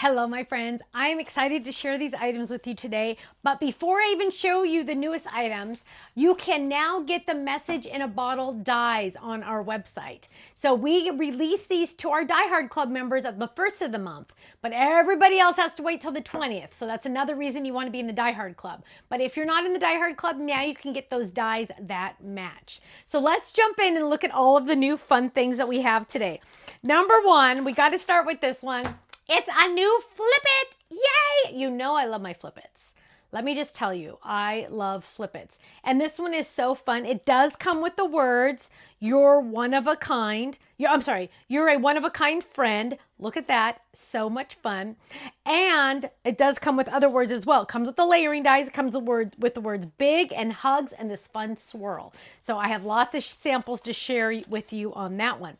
Hello, my friends. I am excited to share these items with you today. But before I even show you the newest items, you can now get the message in a bottle dies on our website. So we release these to our Die Hard Club members at the first of the month, but everybody else has to wait till the 20th. So that's another reason you want to be in the Die Hard Club. But if you're not in the Die Hard Club, now you can get those dies that match. So let's jump in and look at all of the new fun things that we have today. Number one, we got to start with this one. It's a new Flip It! Yay! You know I love my Flip Its. Let me just tell you, I love Flip Its. And this one is so fun. It does come with the words, you're one of a kind. You're a one of a kind friend. Look at that. So much fun. And it does come with other words as well. It comes with the layering dies. It comes with the words big and hugs and this fun swirl. So I have lots of samples to share with you on that one.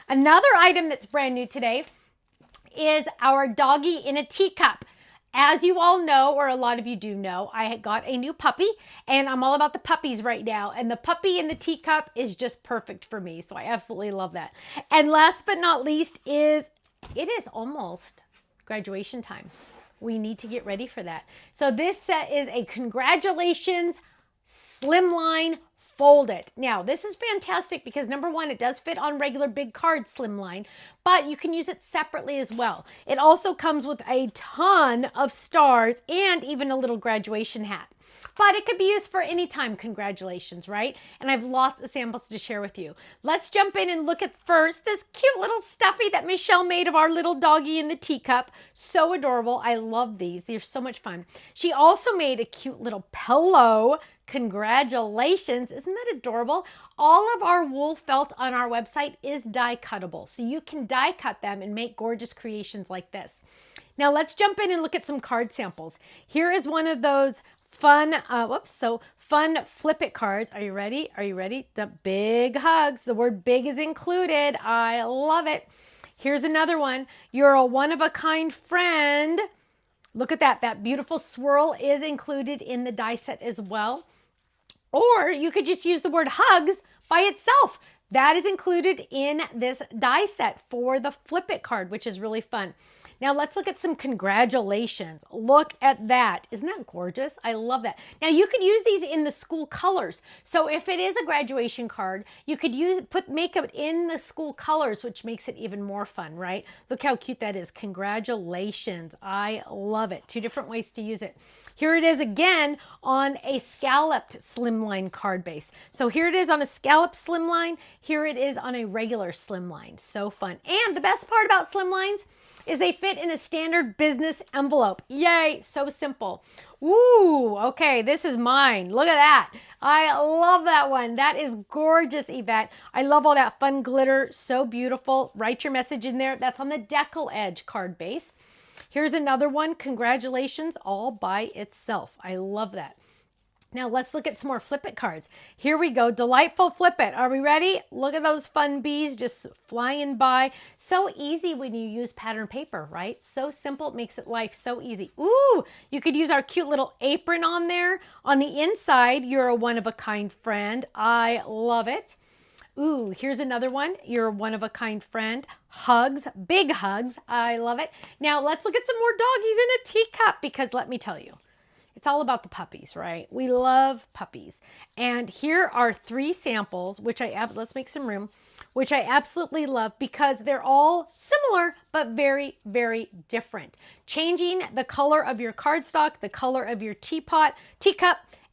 Another item that's brand new today is our doggy in a teacup. As you all know, or a lot of you do know, I got a new puppy and I'm all about the puppies right now. And the puppy in the teacup is just perfect for me. So I absolutely love that. And last but not least it is almost graduation time. We need to get ready for that. So this set is a congratulations Slimline Fold It. Now, this is fantastic because number one, it does fit on regular big card Slimline, but you can use it separately as well. It also comes with a ton of stars and even a little graduation hat. But it could be used for any time, congratulations, right? And I have lots of samples to share with you. Let's jump in and look at first this cute little stuffy that Michelle made of our little doggy in the teacup. So adorable. I love these. They're so much fun. She also made a cute little pillow. Congratulations. Isn't that adorable? All of our wool felt on our website is die cuttable. So you can die cut them and make gorgeous creations like this. Now let's jump in and look at some card samples. Here is one of those fun, fun Flip It cards. Are you ready? Are you ready? The big hugs. The word big is included. I love it. Here's another one. You're a one-of-a-kind friend. Look at that. That beautiful swirl is included in the die set as well. Or you could just use the word hugs by itself. That is included in this die set for the Flip It card, which is really fun. Now let's look at some congratulations. Look at that. Isn't that gorgeous? I love that. Now you could use these in the school colors. So if it is a graduation card, you could make it in the school colors, which makes it even more fun, right? Look how cute that is. Congratulations. I love it. Two different ways to use it. Here it is again on a scalloped Slimline card base. So here it is on a scalloped Slimline. Here it is on a regular Slimline. So fun. And the best part about Slimlines is they fit in a standard business envelope. Yay, so simple. Ooh, okay, this is mine. Look at that. I love that one. That is gorgeous, Yvette. I love all that fun glitter. So beautiful. Write your message in there. That's on the decal edge card base. Here's another one. Congratulations, all by itself. I love that. Now let's look at some more Flip It cards. Here we go. Delightful Flip It. Are we ready? Look at those fun bees just flying by. So easy when you use pattern paper, right? So simple. It makes life so easy. Ooh, you could use our cute little apron on there. On the inside, you're a one-of-a-kind friend. I love it. Ooh, here's another one. You're a one-of-a-kind friend. Hugs, big hugs. I love it. Now let's look at some more doggies in a teacup because let me tell you, it's all about the puppies, right? We love puppies. And here are three samples, let's make some room, which I absolutely love because they're all similar, but very, very different. Changing the color of your cardstock, the color of your teacup,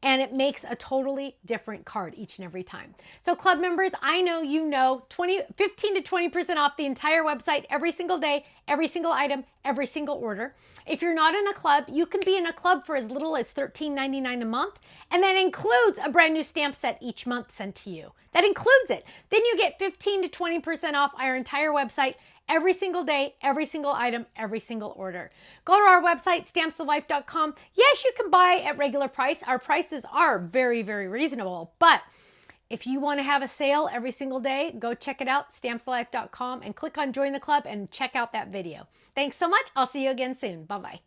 and it makes a totally different card each and every time. So club members, I know you know 15 to 20% off the entire website every single day, every single item, every single order. If you're not in a club, you can be in a club for as little as $13.99 a month, and that includes a brand new stamp set each month sent to you. That includes it. Then you get 15 to 20% off our entire website every single day, every single item, every single order. Go to our website, stampsoflife.com. Yes, you can buy at regular price. Our prices are very, very reasonable. But if you want to have a sale every single day, go check it out, stampsoflife.com, and click on Join the Club and check out that video. Thanks so much. I'll see you again soon. Bye-bye.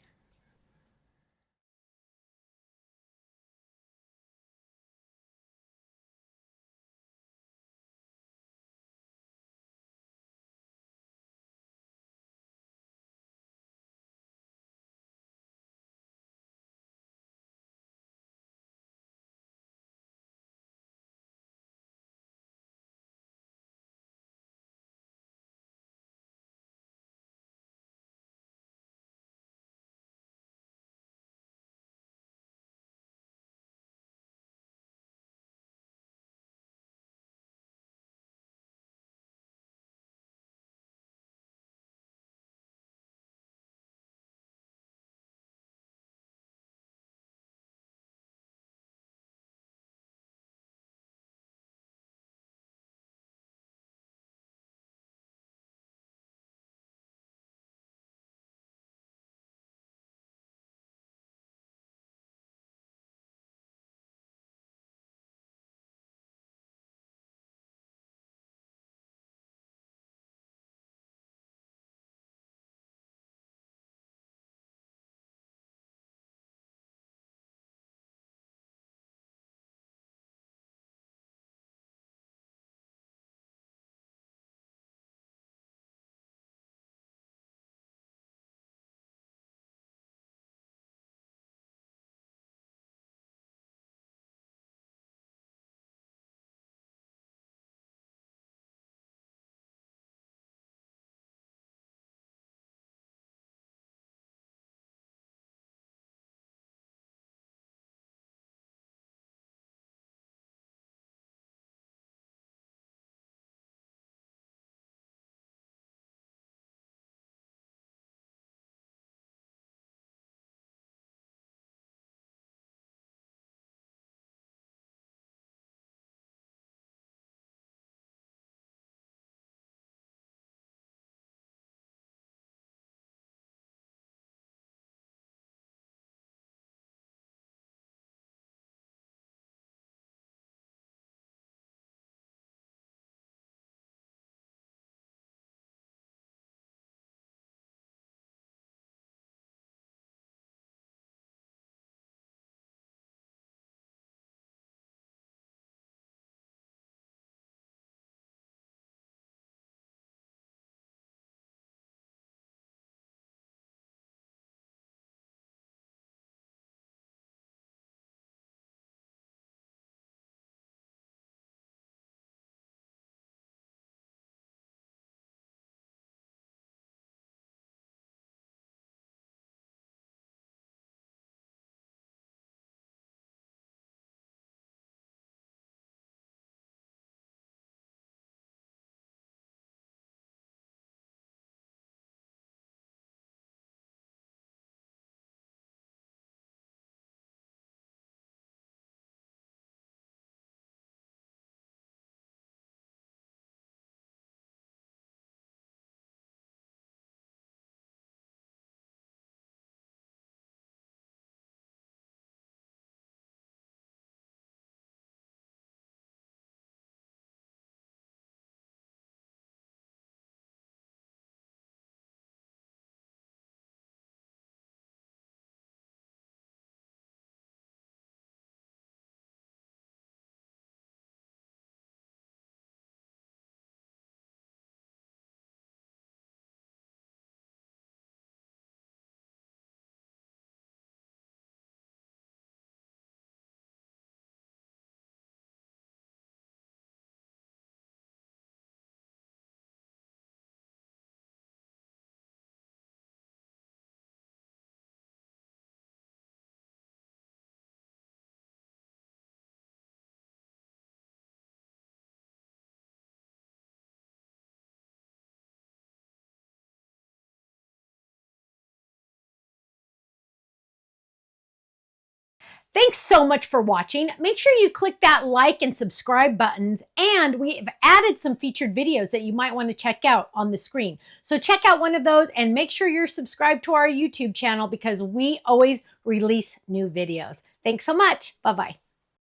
Thanks so much for watching. Make sure you click that like and subscribe buttons, and we've added some featured videos that you might want to check out on the screen. So check out one of those and make sure you're subscribed to our YouTube channel because we always release new videos. Thanks so much. Bye-bye.